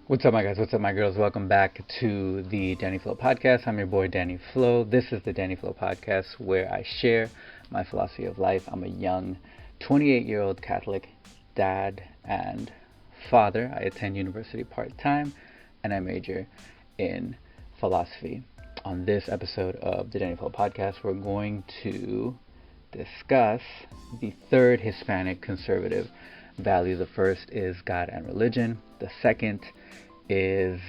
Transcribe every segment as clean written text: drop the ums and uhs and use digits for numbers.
What's up, my guys? What's up, my girls? Welcome back to the Dani Flo podcast. I'm your boy, Dani Flo. This is the Dani Flo podcast where I share my philosophy of life. I'm a young 28-year-old Catholic dad and father. I attend university part-time and I major in philosophy. On this episode of the Dani Flo podcast, we're going to discuss the third Hispanic conservative value. The first is God and religion. The second is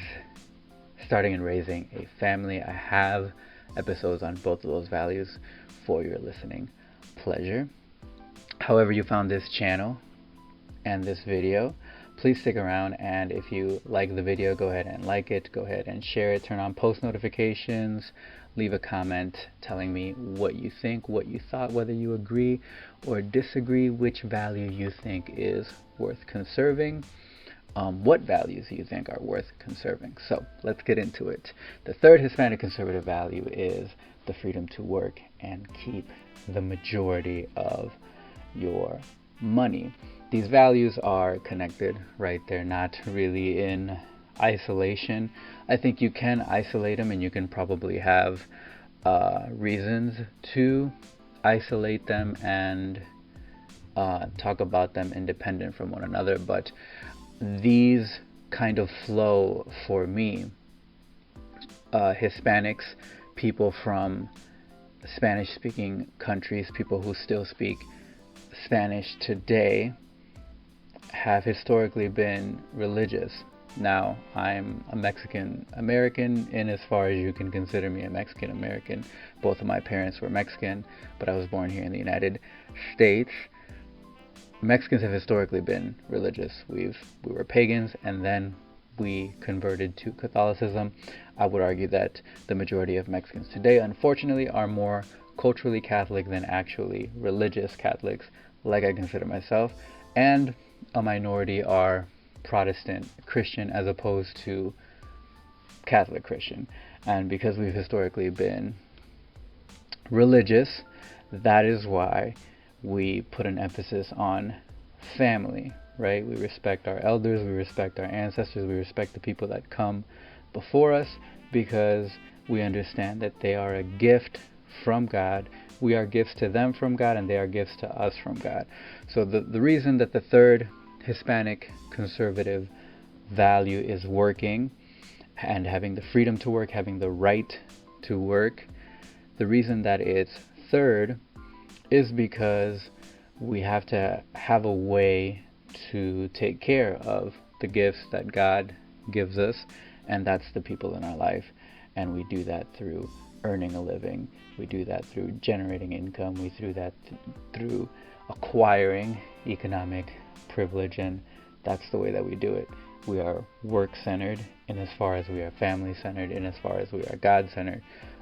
starting and raising a family. I have episodes on both of those values for your listening pleasure. However you found this channel and this video, please stick around, and if you like the video, go ahead and like it, go ahead and share it, turn on post notifications, leave a comment telling me what you think, what you thought, whether you agree or disagree, which value you think is worth conserving, what values you think are worth conserving. So let's get into it. The third Hispanic conservative value is the freedom to work and keep the majority of your money. These values are connected, right? They're not really in isolation. I think you can isolate them, and you can probably have reasons to isolate them and talk about them independent from one another, but these kind of flow for me. Hispanics, people from Spanish speaking countries, people who still speak Spanish today, have historically been religious. Now, I'm a Mexican American, in as far as you can consider me a Mexican American. Both of my parents were Mexican, but I was born here in the United States. Mexicans have historically been religious. We were pagans, and then we converted to Catholicism. I would argue that the majority of Mexicans today, unfortunately, are more culturally Catholic than actually religious Catholics, like I consider myself, and a minority are Protestant Christian as opposed to Catholic Christian. And because we've historically been religious, that is why we put an emphasis on family, right? We respect our elders, we respect our ancestors, we respect the people that come before us, because we understand that they are a gift from God. We are gifts to them from God, and they are gifts to us from God. So the reason that the third Hispanic conservative value is working and having the freedom to work, having the right to work, the reason that it's third is because we have to have a way to take care of the gifts that God gives us, and that's the people in our life. And we do that through earning a living. We do that through generating income. We do that through acquiring economic privilege, and that's the way that we do it. We are work-centered in as far as we are family-centered, in as far as we are God-centered,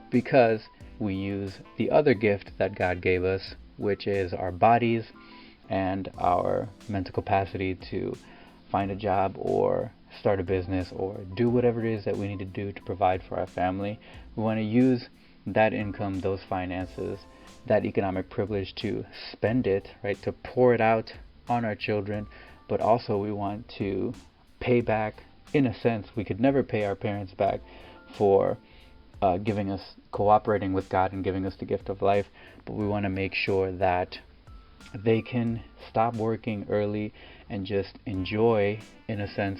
because we use the other gift that God gave us, which is our bodies and our mental capacity to find a job or start a business or do whatever it is that we need to do to provide for our family. We want to use that income, those finances, that economic privilege to spend it, right, to pour it out on our children, but also we want to pay back. In a sense, we could never pay our parents back for giving us, cooperating with God and giving us the gift of life, but we want to make sure that they can stop working early and just enjoy, in a sense,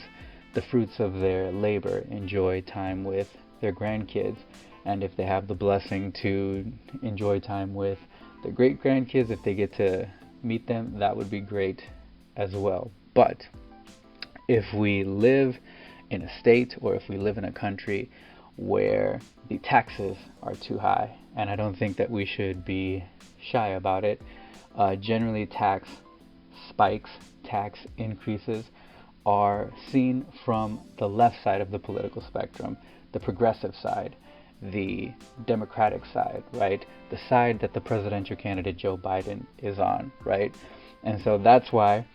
the fruits of their labor, enjoy time with their grandkids, and if they have the blessing to enjoy time with their great grandkids, if they get to meet them, that would be great as well. But if we live in a state, or if we live in a country where the taxes are too high, and I don't think that we should be shy about it, generally tax spikes, tax increases are seen from the left side of the political spectrum, the progressive side, the Democratic side, right? The side that the presidential candidate Joe Biden is on, right? And so that's why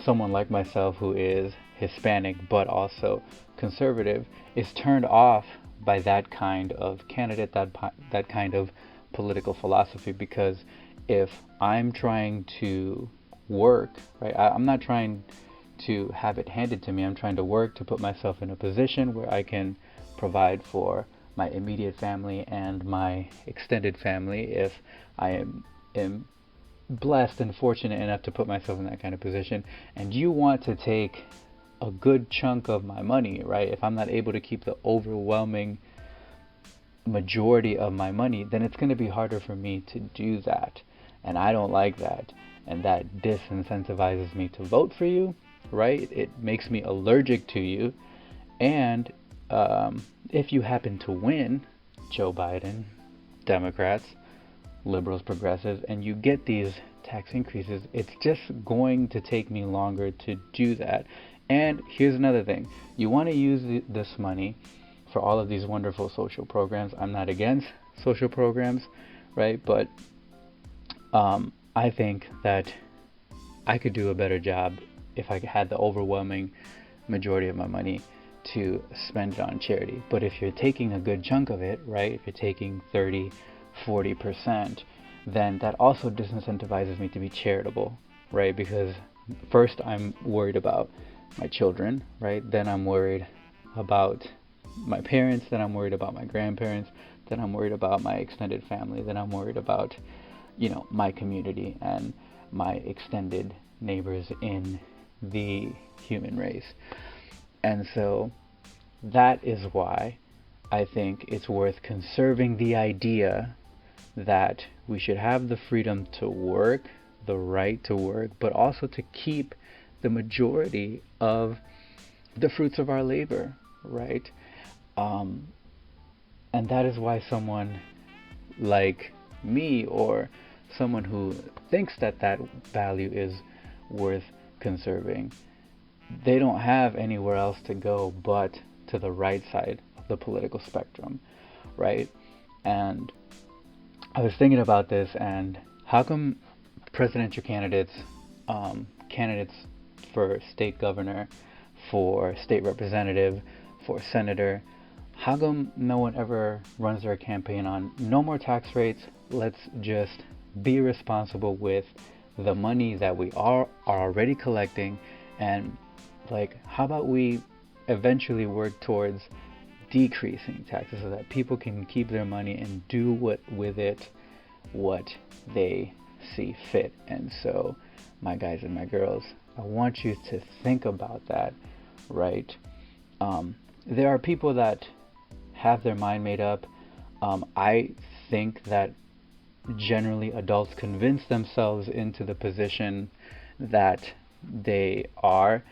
someone like myself, who is Hispanic but also conservative, is turned off by that kind of candidate, that kind of political philosophy, because if I'm trying to work, right, I'm not trying to have it handed to me. I'm trying to work to put myself in a position where I can provide for my immediate family and my extended family if I am blessed and fortunate enough to put myself in that kind of position. And you want to take a good chunk of my money, right? If I'm not able to keep the overwhelming majority of my money, then it's going to be harder for me to do that. And I don't like that. And that disincentivizes me to vote for you, right? It makes me allergic to you. And if you happen to win, Joe Biden, Democrats, liberals, progressives, and you get these tax increases, it's just going to take me longer to do that. And here's another thing. You want to use this money for all of these wonderful social programs. I'm not against social programs, right? But I think that I could do a better job if I had the overwhelming majority of my money to spend it on charity. But if you're taking a good chunk of it, right, if you're taking 30-40%, then that also disincentivizes me to be charitable, right? Because first I'm worried about my children, right? Then I'm worried about my parents, then I'm worried about my grandparents, then I'm worried about my extended family, then I'm worried about, my community and my extended neighbors in the human race. And so that is why I think it's worth conserving the idea that we should have the freedom to work, the right to work, but also to keep the majority of the fruits of our labor, right? And that is why someone like me, or someone who thinks that value is worth conserving, they don't have anywhere else to go but to the right side of the political spectrum, right? And I was thinking about this, and how come presidential candidates for state governor, for state representative, for senator, how come no one ever runs their campaign on no more tax rates, let's just be responsible with the money that we are already collecting, and how about we eventually work towards decreasing taxes so that people can keep their money and do what they see fit. And so, my guys and my girls, I want you to think about that, right? There are people that have their mind made up. I think that generally adults convince themselves into the position that they are.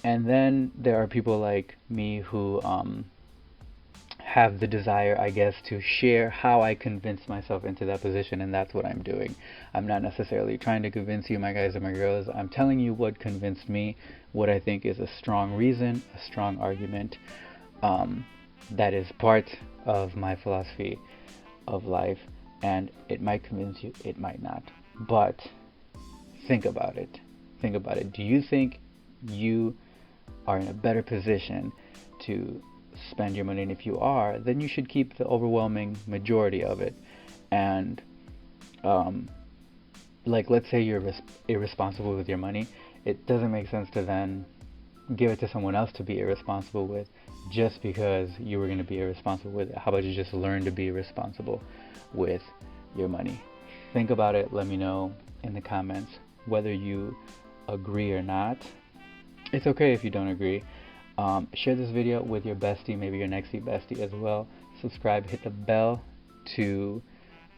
And then there are people like me who have the desire, I guess, to share how I convinced myself into that position, and that's what I'm doing. I'm not necessarily trying to convince you, my guys and my girls. I'm telling you what convinced me, what I think is a strong reason, a strong argument, that is part of my philosophy of life, and it might convince you, it might not. But think about it. Think about it. Do you think you are in a better position to spend your money? And if you are, then you should keep the overwhelming majority of it. And let's say you're irresponsible with your money, it doesn't make sense to then give it to someone else to be irresponsible with just because you were going to be irresponsible with it. How about you just learn to be responsible with your money? Think about it. Let me know in the comments whether you agree or not. It's okay if you don't agree. Share this video with your bestie, maybe your nextie bestie as well. Subscribe, hit the bell to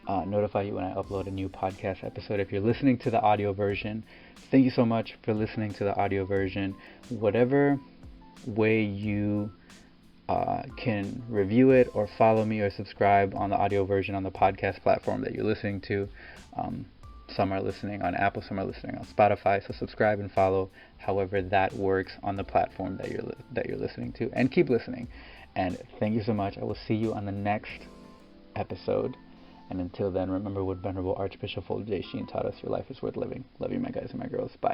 notify you when I upload a new podcast episode. If you're listening to the audio version, thank you so much for listening to the audio version. Whatever way you can review it or follow me or subscribe on the audio version on the podcast platform that you're listening to. Some are listening on Apple, some are listening on Spotify. So subscribe and follow however that works on the platform that you're listening to, and keep listening. And thank you so much. I will see you on the next episode. And until then, remember what Venerable Archbishop Fulton J. Sheen taught us: your life is worth living. Love you, my guys and my girls. Bye.